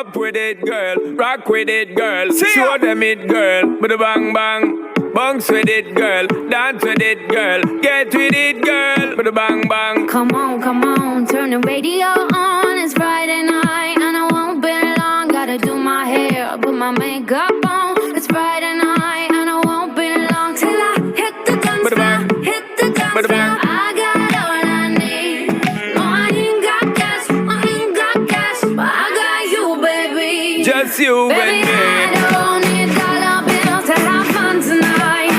Up with it, girl. Rock with it, girl. Show them it, girl. With a bang bang. Bounce with it, girl. Dance with it, girl. Get with it, girl. With a bang bang. Come on, turn the radio on. It's Friday night and I won't be long. Gotta do my hair, put my makeup on. It's Friday night and I won't be long till I hit the dance floor. Hit the dance floor. I got all I need. No, I ain't got cash, but I got you, baby. Just you Baby, and me. I don't need dollar bills to have fun tonight.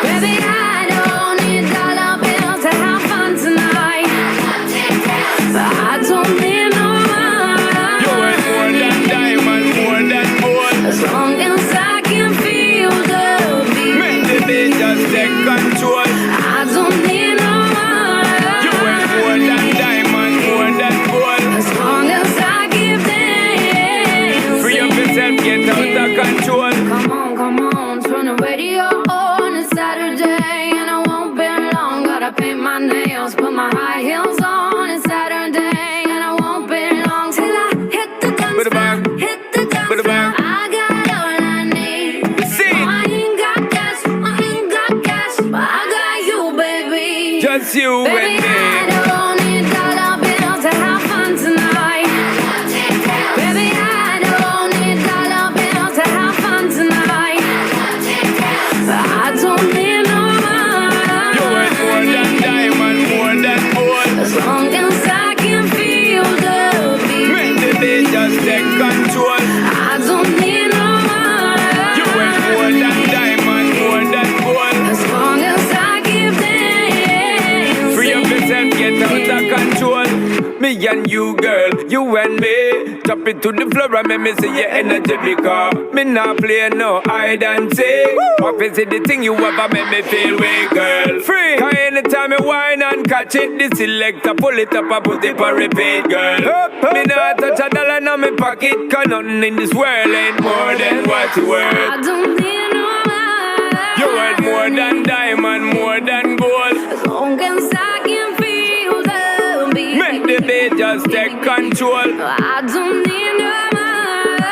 Baby, I don't need dollar bills to have fun tonight. But I don't need no money. You ain't more than diamond, more than gold. As long as I can feel the beat. Make the beat just take control. I don't need no money. You ain't more than diamond, more than gold. As long as I give them. Free up yourself, get out of control. Come on, turn the radio on. It's Saturday and I won't be long. Gotta paint my nails, put my high heels on. It's Saturday and I won't be long till I hit the dance floor. Hit the dance floor. I got all I need. No, I ain't got cash, but I got you, baby. Just you Baby, and me. I don't need dollar bills to have fun tonight. Baby, I don't need dollar bills to have fun tonight. But I don't need no money. You ain't more than diamond, more than gold. As long as I can feel the beat. Make the beat just take control. I don't need no money. You ain't more than diamond, more than gold. As long as I give them. Free up yourself, get out of control. Me and you, girl, you and me. Drop it to the floor and make me see your energy because me not play no hide and seek. Office is the thing you ever make me feel way, girl. Free. Cause anytime you whine and catch it, the selector pull it up and put it for repeat, girl. Me not touch a dollar in my pocket, cause nothing in this world ain't more than what you worth. I don't need no money. You worth more than diamond, more than gold. As long as I can feel the beat. Make the beat just take control. I don't need no money.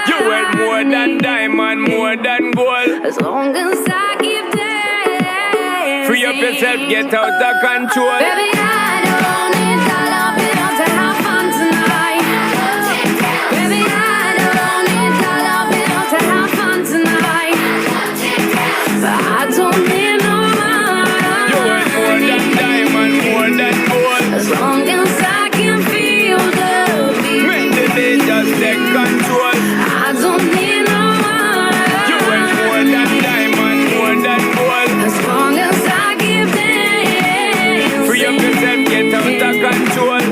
You worth more than diamond, more than gold. As long as I give them. Free up yourself, get out of control. Baby, I don't need dollar bills to have fun tonight. Baby, I don't need dollar bills to have fun tonight. But I don't need no money. You worth more than diamond, more than gold. As long as I can feel the beat. Make the beat just take control. I don't need no money. You worth more than diamond, more than gold. As long as I give them. Free up yourself, get out of control.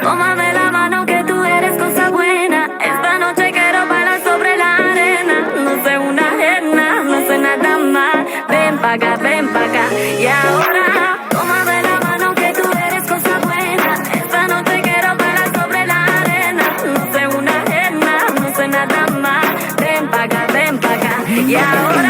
Tómame la mano que tú eres cosa buena. Esta noche quiero bailar sobre la arena. No sé una ajena, no sé nada más. Ven pa' acá, y ahora tómame la mano que tú eres cosa buena. Esta noche quiero bailar sobre la arena. No sé una ajena, no sé nada más. Ven pa' acá, y ahora